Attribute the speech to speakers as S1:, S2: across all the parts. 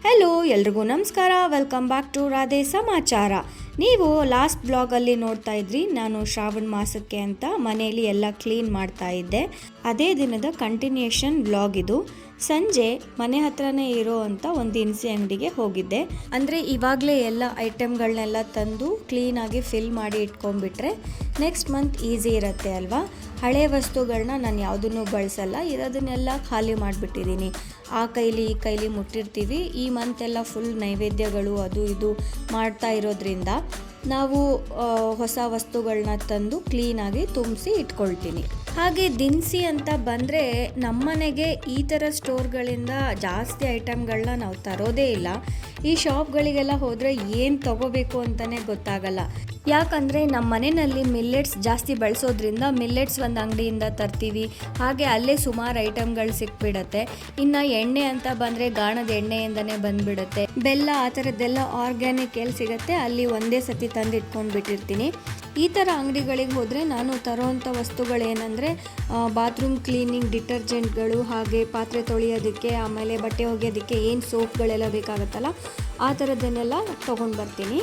S1: Hello ಎಲ್ರಿಗೂ ನಮಸ್ಕಾರ, welcome back to Radhe ಸಮಾಚಾರ. ನೀವು ಲಾಸ್ಟ್ ಬ್ಲಾಗಲ್ಲಿ ನೋಡ್ತಾ ಇದ್ರಿ, ನಾನು ಶ್ರಾವಣ ಮಾಸಕ್ಕೆ ಅಂತ ಮನೆಯಲ್ಲಿ ಎಲ್ಲ ಕ್ಲೀನ್ ಮಾಡ್ತಾ ಇದ್ದೆ. ಅದೇ ದಿನದ ಕಂಟಿನ್ಯೂಷನ್ ಬ್ಲಾಗ್ ಇದು. ಸಂಜೆ ಮನೆ ಹತ್ರನೇ ಇರೋ ಅಂತ ಒಂದು ದಿನಸಿ ಅಂಗಡಿಗೆ ಹೋಗಿದ್ದೆ. ಅಂದರೆ ಇವಾಗಲೇ ಎಲ್ಲ ಐಟಮ್ಗಳನ್ನೆಲ್ಲ ತಂದು ಕ್ಲೀನಾಗಿ ಫಿಲ್ ಮಾಡಿ ಇಟ್ಕೊಂಡ್ಬಿಟ್ರೆ ನೆಕ್ಸ್ಟ್ ಮಂತ್ ಈಸಿ ಇರುತ್ತೆ ಅಲ್ವಾ. ಹಳೆ ವಸ್ತುಗಳನ್ನ ನಾನು ಯಾವುದನ್ನು ಬಳಸಲ್ಲ, ಇರೋದನ್ನೆಲ್ಲ ಖಾಲಿ ಮಾಡಿಬಿಟ್ಟಿದ್ದೀನಿ. ಆ ಕೈಲಿ ಈ ಕೈಲಿ ಮುಟ್ಟಿರ್ತೀವಿ. ಈ ಮಂತ್ ಎಲ್ಲ ಫುಲ್ ನೈವೇದ್ಯಗಳು ಅದು ಇದು ಮಾಡ್ತಾ ಇರೋದ್ರಿಂದ ನಾವು ಹೊಸ ವಸ್ತುಗಳನ್ನ ತಂದು ಕ್ಲೀನಾಗಿ ತುಂಬಿಸಿ ಇಟ್ಕೊಳ್ತೀನಿ. ಹಾಗೆ ದಿನಸಿ ಅಂತ ಬಂದರೆ ನಮ್ಮನೆಗೆ ಈ ಥರ ಸ್ಟೋರ್ಗಳಿಂದ ಜಾಸ್ತಿ ಐಟಮ್ಗಳನ್ನ ನಾವು ತರೋದೇ ಇಲ್ಲ. ಈ ಶಾಪ್ಗಳಿಗೆಲ್ಲ ಹೋದರೆ ಏನು ತಗೋಬೇಕು ಅಂತಲೇ ಗೊತ್ತಾಗಲ್ಲ. ಯಾಕಂದರೆ ನಮ್ಮ ಮನೆಯಲ್ಲಿ ಮಿಲ್ಲೆಟ್ಸ್ ಜಾಸ್ತಿ ಬಳಸೋದ್ರಿಂದ ಮಿಲ್ಲೆಟ್ಸ್ ಒಂದು ಅಂಗಡಿಯಿಂದ ತರ್ತೀವಿ. ಹಾಗೆ ಅಲ್ಲೇ ಸುಮಾರು ಐಟಮ್ಗಳು ಸಿಕ್ಬಿಡತ್ತೆ. ಇನ್ನು ಎಣ್ಣೆ ಅಂತ ಬಂದರೆ ಗಾಣದ ಎಣ್ಣೆಯಿಂದನೇ ಬಂದುಬಿಡುತ್ತೆ. ಬೆಲ್ಲ ಆ ಥರದ್ದೆಲ್ಲ ಆರ್ಗ್ಯಾನಿಕ್ ಎಲ್ಲಿ ಸಿಗುತ್ತೆ ಅಲ್ಲಿ ಒಂದೇ ಸತಿ ತಂದು ಇಟ್ಕೊಂಡು ಬಿಟ್ಟಿರ್ತೀನಿ. ಈ ಥರ ಅಂಗಡಿಗಳಿಗೆ ಹೋದರೆ ನಾನು ತರೋವಂಥ ವಸ್ತುಗಳೇನೆಂದರೆ ಬಾತ್ರೂಮ್ ಕ್ಲೀನಿಂಗ್ ಡಿಟರ್ಜೆಂಟ್ಗಳು, ಹಾಗೆ ಪಾತ್ರೆ ತೊಳೆಯೋದಕ್ಕೆ, ಆಮೇಲೆ ಬಟ್ಟೆ ಒಗೆಯೋದಕ್ಕೆ ಏನು ಸೋಪ್ಗಳೆಲ್ಲ ಬೇಕಾಗುತ್ತಲ್ಲ ಆ ಥರದ್ದನ್ನೆಲ್ಲ ತೊಗೊಂಡು ಬರ್ತೀನಿ.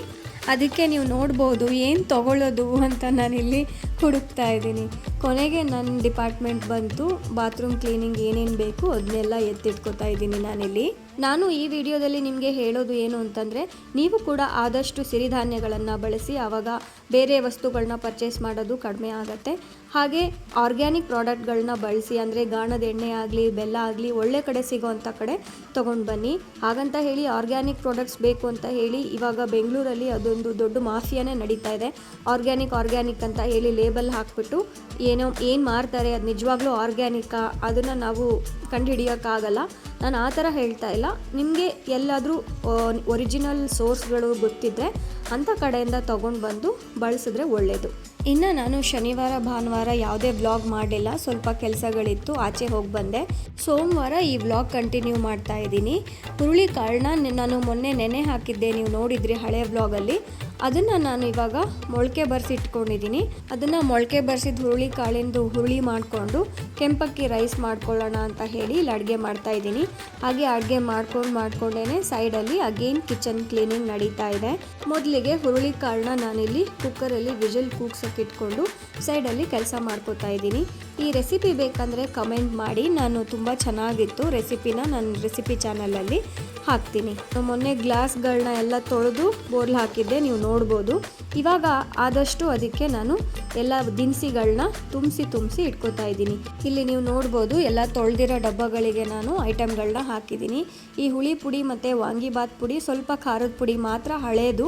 S1: ಅದಕ್ಕೆ ನೀವು ನೋಡ್ಬೋದು ಏನು ತೊಗೊಳ್ಳೋದು ಅಂತ ನಾನಿಲ್ಲಿ ಹುಡುಕ್ತಾ ಇದ್ದೀನಿ. ಕೊನೆಗೆ ನನ್ನ ಡಿಪಾರ್ಟ್ಮೆಂಟ್ ಬಂತು. ಬಾತ್ರೂಮ್ ಕ್ಲೀನಿಂಗ್ ಏನೇನು ಬೇಕು ಅದನ್ನೆಲ್ಲ ಎತ್ತಿಟ್ಕೋತಾ ಇದ್ದೀನಿ ನಾನಿಲ್ಲಿ. ನಾನು ಈ ವಿಡಿಯೋದಲ್ಲಿ ನಿಮಗೆ ಹೇಳೋದು ಏನು ಅಂತಂದರೆ, ನೀವು ಕೂಡ ಆದಷ್ಟು ಸಿರಿಧಾನ್ಯಗಳನ್ನು ಬಳಸಿ, ಆವಾಗ ಬೇರೆ ವಸ್ತುಗಳನ್ನ ಪರ್ಚೇಸ್ ಮಾಡೋದು ಕಡಿಮೆ ಆಗುತ್ತೆ. ಹಾಗೆ ಆರ್ಗ್ಯಾನಿಕ್ ಪ್ರಾಡಕ್ಟ್ಗಳನ್ನ ಬಳಸಿ, ಅಂದರೆ ಗಾಣದ ಎಣ್ಣೆ ಆಗಲಿ ಬೆಲ್ಲ ಆಗಲಿ ಒಳ್ಳೆ ಕಡೆ ಸಿಗೋವಂಥ ಕಡೆ ತೊಗೊಂಡು ಬನ್ನಿ. ಹಾಗಂತ ಹೇಳಿ ಆರ್ಗ್ಯಾನಿಕ್ ಪ್ರಾಡಕ್ಟ್ಸ್ ಬೇಕು ಅಂತ ಹೇಳಿ ಇವಾಗ ಬೆಂಗಳೂರಲ್ಲಿ ಅದೊಂದು ದೊಡ್ಡ ಮಾಫಿಯಾನೇ ನಡೀತಾ ಇದೆ. ಆರ್ಗ್ಯಾನಿಕ್ ಅಂತ ಹೇಳಿ ಲೇಬಲ್ ಹಾಕ್ಬಿಟ್ಟು ಏನು ಮಾರ್ತಾರೆ ಅದು ನಿಜವಾಗ್ಲೂ ಆರ್ಗ್ಯಾನಿಕ್ಕಾ ಅದನ್ನು ನಾವು ಕಂಡುಹಿಡಿಯೋಕ್ಕಾಗಲ್ಲ. ನಾನು ಆ ಥರ ಹೇಳ್ತಾ ಇಲ್ಲ. ನಿಮಗೆ ಎಲ್ಲಾದರೂ ಒರಿಜಿನಲ್ ಸೋರ್ಸ್ಗಳು ಗೊತ್ತಿದ್ದರೆ ಅಂಥ ಕಡೆಯಿಂದ ತೊಗೊಂಡು ಬಂದು ಬಳಸಿದ್ರೆ ಒಳ್ಳೆಯದು. ಇನ್ನು ನಾನು ಶನಿವಾರ ಭಾನುವಾರ ಯಾವುದೇ ವ್ಲಾಗ್ ಮಾಡಲಿಲ್ಲ, ಸ್ವಲ್ಪ ಕೆಲಸಗಳಿತ್ತು, ಆಚೆ ಹೋಗಿ ಬಂದೆ. ಸೋಮವಾರ ಈ ವ್ಲಾಗ್ ಕಂಟಿನ್ಯೂ ಮಾಡ್ತಾ ಇದ್ದೀನಿ. ಹುರುಳಿಕಾಳನ್ನ ನಾನು ಮೊನ್ನೆ ನೆನೆ ಹಾಕಿದ್ದೆ, ನೀವು ನೋಡಿದ್ರಿ ಹಳೆ ವ್ಲಾಗಲ್ಲಿ. ಅದನ್ನು ನಾನು ಇವಾಗ ಮೊಳಕೆ ಬರೆಸಿಟ್ಕೊಂಡಿದ್ದೀನಿ. ಅದನ್ನು ಮೊಳಕೆ ಬರೆಸಿದ ಹುರುಳಿಕಾಳಿಂದು ಹುರುಳಿ ಮಾಡಿಕೊಂಡು ಕೆಂಪಕ್ಕಿ ರೈಸ್ ಮಾಡ್ಕೊಳ್ಳೋಣ ಅಂತ ಹೇಳಿ ಇಲ್ಲಿ ಅಡುಗೆ ಮಾಡ್ತಾಯಿದ್ದೀನಿ. ಹಾಗೆ ಅಡುಗೆ ಮಾಡ್ಕೊಂಡೇ ಸೈಡಲ್ಲಿ ಅಗೇನ್ ಕಿಚನ್ ಕ್ಲೀನಿಂಗ್ ನಡೀತಾ ಇದೆ. ಮೊದಲಿಗೆ ಹುರುಳಿಕಾಳನ್ನ ನಾನಿಲ್ಲಿ ಕುಕ್ಕರಲ್ಲಿ ವಿಜಿಲ್ ಕೂಗ್ಸೋಕೆ ಇಟ್ಕೊಂಡು ಸೈಡಲ್ಲಿ ಕೆಲಸ ಮಾಡ್ಕೋತಾ ಇದ್ದೀನಿ. ಈ ರೆಸಿಪಿ ಬೇಕಂದರೆ ಕಮೆಂಟ್ ಮಾಡಿ, ನಾನು ತುಂಬ ಚೆನ್ನಾಗಿತ್ತು ರೆಸಿಪಿನ ನನ್ನ ರೆಸಿಪಿ ಚಾನಲಲ್ಲಿ ಹಾಕ್ತೀನಿ. ಮೊನ್ನೆ ಗ್ಲಾಸ್ಗಳನ್ನ ಎಲ್ಲ ತೊಳೆದು ಬೋರ್ಲ್ ಹಾಕಿದ್ದೆ, ನೀವು ನೋಡ್ಬೋದು. ಇವಾಗ ಆದಷ್ಟು ಅದಕ್ಕೆ ನಾನು ಎಲ್ಲ ದಿನಸಿಗಳನ್ನ ತುಂಬಿಸಿ ಇಟ್ಕೋತಾ ಇದ್ದೀನಿ. ಇಲ್ಲಿ ನೀವು ನೋಡ್ಬೋದು ಎಲ್ಲ ತೊಳೆದಿರೋ ಡಬ್ಬಗಳಿಗೆ ನಾನು ಐಟಮ್ಗಳನ್ನ ಹಾಕಿದ್ದೀನಿ. ಈ ಹುಳಿ ಪುಡಿ ಮತ್ತು ವಾಂಗಿಬಾತ್ ಪುಡಿ, ಸ್ವಲ್ಪ ಖಾರದ ಪುಡಿ ಮಾತ್ರ ಹಳೇದು,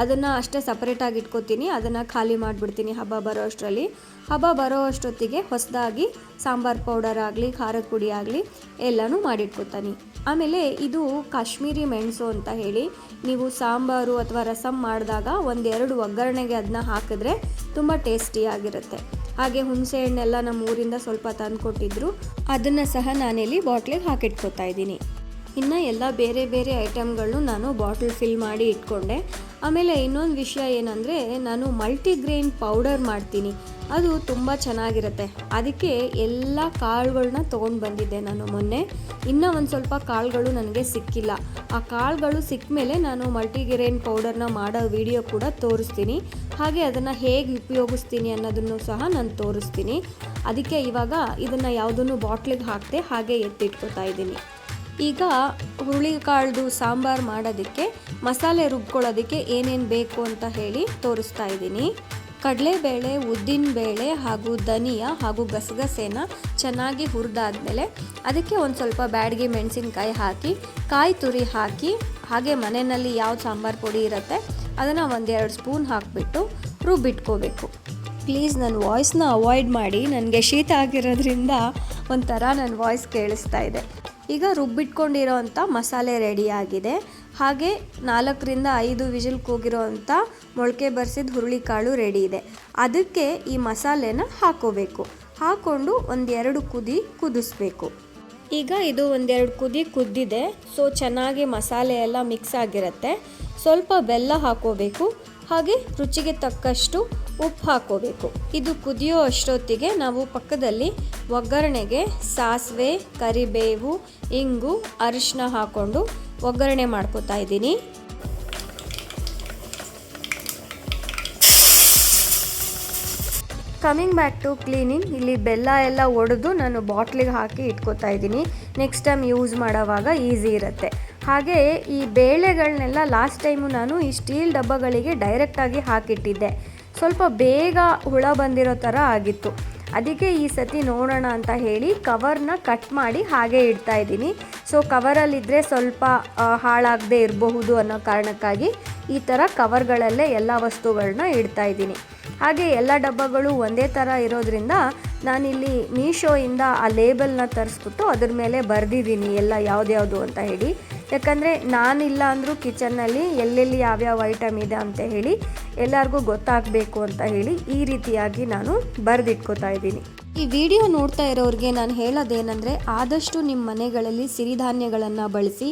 S1: ಅದನ್ನು ಅಷ್ಟೇ ಸಪ್ರೇಟಾಗಿ ಇಟ್ಕೋತೀನಿ. ಅದನ್ನು ಖಾಲಿ ಮಾಡಿಬಿಡ್ತೀನಿ ಹಬ್ಬ ಬರೋ ಅಷ್ಟೊತ್ತಿಗೆ ಹೊಸದಾಗಿ ಸಾಂಬಾರು ಪೌಡರ್ ಆಗಲಿ ಖಾರದ ಪುಡಿ ಆಗಲಿ ಎಲ್ಲನೂ ಮಾಡಿಟ್ಕೋತೀನಿ. ಆಮೇಲೆ ಇದು ಕಾಶ್ಮೀರಿ ಮೆಣಸು ಅಂತ ಹೇಳಿ, ನೀವು ಸಾಂಬಾರು ಅಥವಾ ರಸಮ್ ಮಾಡಿದಾಗ ಒಂದೆರಡು ಒಗ್ಗರಣೆಗೆ ಅದನ್ನ ಹಾಕಿದ್ರೆ ತುಂಬ ಟೇಸ್ಟಿಯಾಗಿರುತ್ತೆ. ಹಾಗೆ ಹುಣಸೆ ಹಣ್ಣೆಲ್ಲ ನಮ್ಮ ಊರಿಂದ ಸ್ವಲ್ಪ ತಂದು ಕೊಟ್ಟಿದ್ರು, ಅದನ್ನು ಸಹ ನಾನಿಲ್ಲಿ ಬಾಟ್ಲಿಗೆ ಹಾಕಿಟ್ಕೋತಾ ಇದ್ದೀನಿ. ಇನ್ನು ಎಲ್ಲ ಬೇರೆ ಬೇರೆ ಐಟಮ್ಗಳನ್ನು ನಾನು ಬಾಟಲ್ ಫಿಲ್ ಮಾಡಿ ಇಟ್ಕೊಂಡೆ. ಆಮೇಲೆ ಇನ್ನೊಂದು ವಿಷಯ ಏನಂದರೆ, ನಾನು ಮಲ್ಟಿಗ್ರೇನ್ ಪೌಡರ್ ಮಾಡ್ತೀನಿ, ಅದು ತುಂಬ ಚೆನ್ನಾಗಿರುತ್ತೆ. ಅದಕ್ಕೆ ಎಲ್ಲ ಕಾಳುಗಳನ್ನ ತೊಗೊಂಡು ಬಂದಿದ್ದೆ ನಾನು ಮೊನ್ನೆ. ಇನ್ನೂ ಒಂದು ಸ್ವಲ್ಪ ಕಾಳುಗಳು ನನಗೆ ಸಿಕ್ಕಿಲ್ಲ. ಆ ಕಾಳುಗಳು ಸಿಕ್ಕ ಮೇಲೆ ನಾನು ಮಲ್ಟಿಗ್ರೇನ್ ಪೌಡರ್ನ ಮಾಡೋ ವಿಡಿಯೋ ಕೂಡ ತೋರಿಸ್ತೀನಿ. ಹಾಗೆ ಅದನ್ನು ಹೇಗೆ ಉಪಯೋಗಿಸ್ತೀನಿ ಅನ್ನೋದನ್ನು ಸಹ ನಾನು ತೋರಿಸ್ತೀನಿ. ಅದಕ್ಕೆ ಇವಾಗ ಇದನ್ನು ಯಾವುದನ್ನು ಬಾಟ್ಲಿಗೆ ಹಾಕದೆ ಹಾಗೆ ಎತ್ತಿಟ್ಕೋತಾ ಇದ್ದೀನಿ. ಈಗ ಹುರುಳಿಕಾಳ್ದು ಸಾಂಬಾರು ಮಾಡೋದಕ್ಕೆ ಮಸಾಲೆ ರುಬ್ಕೊಳ್ಳೋದಕ್ಕೆ ಏನೇನು ಬೇಕು ಅಂತ ಹೇಳಿ ತೋರಿಸ್ತಾ ಇದ್ದೀನಿ. ಕಡಲೆಬೇಳೆ, ಉದ್ದಿನಬೇಳೆ ಹಾಗೂ ಧನಿಯಾ ಹಾಗೂ ಗಸಗಸೆನ ಚೆನ್ನಾಗಿ ಹುರಿದಾದ್ಮೇಲೆ ಅದಕ್ಕೆ ಒಂದು ಸ್ವಲ್ಪ ಬ್ಯಾಡಗಿ ಮೆಣಸಿನ್ಕಾಯಿ ಹಾಕಿ, ಕಾಯಿ ತುರಿ ಹಾಕಿ, ಹಾಗೆ ಮನೆಯಲ್ಲಿ ಯಾವ ಸಾಂಬಾರು ಪುಡಿ ಇರುತ್ತೆ ಅದನ್ನು 1-2 ಸ್ಪೂನ್ ಹಾಕಿಬಿಟ್ಟು ರುಬ್ಬಿಟ್ಕೋಬೇಕು. ಪ್ಲೀಸ್ ನನ್ನ ವಾಯ್ಸ್ನ ಅವಾಯ್ಡ್ ಮಾಡಿ, ನನಗೆ ಶೀತ ಆಗಿರೋದ್ರಿಂದ ಒಂಥರ ನನ್ನ ವಾಯ್ಸ್ ಕೇಳಿಸ್ತಾ ಇದೆ. ಈಗ ರುಬ್ಬಿಟ್ಕೊಂಡಿರೋ ಅಂಥ ಮಸಾಲೆ ರೆಡಿಯಾಗಿದೆ. ಹಾಗೆ 4-5 ವಿಜಿಲ್ ಕೂಗಿರೋ ಅಂಥ ಮೊಳಕೆ ಬರೆಸಿದ ಹುರುಳಿಕಾಳು ರೆಡಿ ಇದೆ. ಅದಕ್ಕೆ ಈ ಮಸಾಲೆನ ಹಾಕೋಬೇಕು. ಹಾಕ್ಕೊಂಡು 1-2 ಕುದಿಸ್ಬೇಕು. ಈಗ ಇದು 1-2 ಕುದ್ದಿದೆ. ಸೊ ಚೆನ್ನಾಗಿ ಮಸಾಲೆ ಎಲ್ಲ ಮಿಕ್ಸ್ ಆಗಿರುತ್ತೆ. ಸ್ವಲ್ಪ ಬೆಲ್ಲ ಹಾಕೋಬೇಕು. ಹಾಗೆ ರುಚಿಗೆ ತಕ್ಕಷ್ಟು ಉಪ್ಪು ಹಾಕೋಬೇಕು. ಇದು ಕುದಿಯೋ ಅಷ್ಟೊತ್ತಿಗೆ ನಾವು ಪಕ್ಕದಲ್ಲಿ ಒಗ್ಗರಣೆಗೆ ಸಾಸಿವೆ, ಕರಿಬೇವು, ಇಂಗು, ಅರಿಶಿನ ಹಾಕ್ಕೊಂಡು ಒಗ್ಗರಣೆ ಮಾಡ್ಕೊತಾ ಇದ್ದೀನಿ. Coming back to cleaning. ಇಲ್ಲಿ ಬೆಲ್ಲ ಎಲ್ಲ ಒಡೆದು ನಾನು ಬಾಟ್ಲಿಗೆ ಹಾಕಿ ಇಟ್ಕೋತಾ ಇದ್ದೀನಿ. ನೆಕ್ಸ್ಟ್ ಟೈಮ್ ಯೂಸ್ ಮಾಡೋವಾಗ ಈಸಿ ಇರುತ್ತೆ. ಹಾಗೆ ಈ ಬೇಳೆಗಳನ್ನೆಲ್ಲ ಲಾಸ್ಟ್ ಟೈಮು ನಾನು ಈ ಸ್ಟೀಲ್ ಡಬ್ಬಗಳಿಗೆ ಡೈರೆಕ್ಟಾಗಿ ಹಾಕಿಟ್ಟಿದ್ದೆ. ಸ್ವಲ್ಪ ಬೇಗ ಹುಳ ಬಂದಿರೋ ಥರ ಆಗಿತ್ತು. ಅದಕ್ಕೆ ಈ ಸತಿ ನೋಡೋಣ ಅಂತ ಹೇಳಿ ಕವರ್ನ ಕಟ್ ಮಾಡಿ ಹಾಗೆ ಇಡ್ತಾ ಇದ್ದೀನಿ. ಸೊ ಕವರಲ್ಲಿದ್ದರೆ ಸ್ವಲ್ಪ ಹಾಳಾಗದೆ ಇರಬಹುದು ಅನ್ನೋ ಕಾರಣಕ್ಕಾಗಿ ಈ ಥರ ಕವರ್ಗಳಲ್ಲೇ ಎಲ್ಲ ವಸ್ತುಗಳನ್ನ ಇಡ್ತಾ ಇದ್ದೀನಿ. ಹಾಗೆ ಎಲ್ಲ ಡಬ್ಬಗಳು ಒಂದೇ ಥರ ಇರೋದ್ರಿಂದ ನಾನಿಲ್ಲಿ ಮೀಶೋಯಿಂದ ಆ ಲೇಬಲ್ನ ತರಿಸ್ಬಿಟ್ಟು ಅದ್ರ ಮೇಲೆ ಬರೆದಿದ್ದೀನಿ ಎಲ್ಲ ಯಾವ್ದ್ಯಾವುದು ಅಂತ ಹೇಳಿ. ಯಾಕಂದರೆ ನಾನಿಲ್ಲ ಅಂದರೂ ಕಿಚನ್ನಲ್ಲಿ ಎಲ್ಲೆಲ್ಲಿ ಯಾವ್ಯಾವ ಐಟಮ್ ಇದೆ ಅಂತ ಹೇಳಿ ಎಲ್ಲರಿಗೂ ಗೊತ್ತಾಗಬೇಕು ಅಂತ ಹೇಳಿ ಈ ರೀತಿಯಾಗಿ ನಾನು ಬರೆದಿಟ್ಕೋತಾ ಇದ್ದೀನಿ. ಈ ವಿಡಿಯೋ ನೋಡ್ತಾ ಇರೋರಿಗೆ ನಾನು ಹೇಳೋದೇನೆಂದರೆ, ಆದಷ್ಟು ನಿಮ್ಮ ಮನೆಗಳಲ್ಲಿ ಸಿರಿಧಾನ್ಯಗಳನ್ನು ಬಳಸಿ.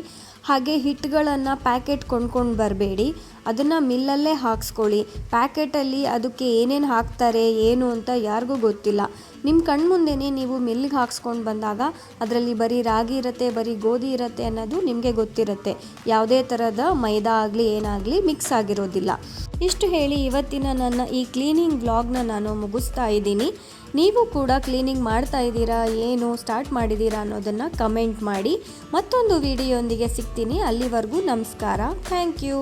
S1: ಹಾಗೆ ಹಿಟ್ಟುಗಳನ್ನು ಪ್ಯಾಕೆಟ್ ಕೊಂಡ್ಕೊಂಡು ಬರಬೇಡಿ, ಅದನ್ನು ಮಿಲ್ಲಲ್ಲೇ ಹಾಕ್ಸ್ಕೊಳ್ಳಿ. ಪ್ಯಾಕೆಟಲ್ಲಿ ಅದಕ್ಕೆ ಏನೇನು ಹಾಕ್ತಾರೆ ಏನು ಅಂತ ಯಾರಿಗೂ ಗೊತ್ತಿಲ್ಲ. ನಿಮ್ಮ ಕಣ್ಮುಂದೆನೇ ನೀವು ಮಿಲ್ಲಿಗೆ ಹಾಕ್ಸ್ಕೊಂಡು ಬಂದಾಗ ಅದರಲ್ಲಿ ಬರೀ ರಾಗಿ ಇರುತ್ತೆ, ಬರೀ ಗೋಧಿ ಇರುತ್ತೆ ಅನ್ನೋದು ನಿಮಗೆ ಗೊತ್ತಿರುತ್ತೆ. ಯಾವುದೇ ಥರದ ಮೈದಾ ಆಗಲಿ ಏನಾಗಲಿ ಮಿಕ್ಸ್ ಆಗಿರೋದಿಲ್ಲ. ಇಷ್ಟು ಹೇಳಿ ಇವತ್ತಿನ ನನ್ನ ಈ ಕ್ಲೀನಿಂಗ್ ವ್ಲಾಗ್ನ ನಾನು ಮುಗಿಸ್ತಾ ಇದ್ದೀನಿ. ನೀವು ಕೂಡ ಕ್ಲೀನಿಂಗ್ ಮಾಡ್ತಾ ಇದ್ದೀರಾ, ಏನು ಸ್ಟಾರ್ಟ್ ಮಾಡಿದ್ದೀರಾ ಅನ್ನೋದನ್ನು ಕಮೆಂಟ್ ಮಾಡಿ. ಮತ್ತೊಂದು ವಿಡಿಯೋಂದಿಗೆ ಸಿಗ್ತೀನಿ. ಅಲ್ಲಿವರೆಗೂ ನಮಸ್ಕಾರ. Thank you.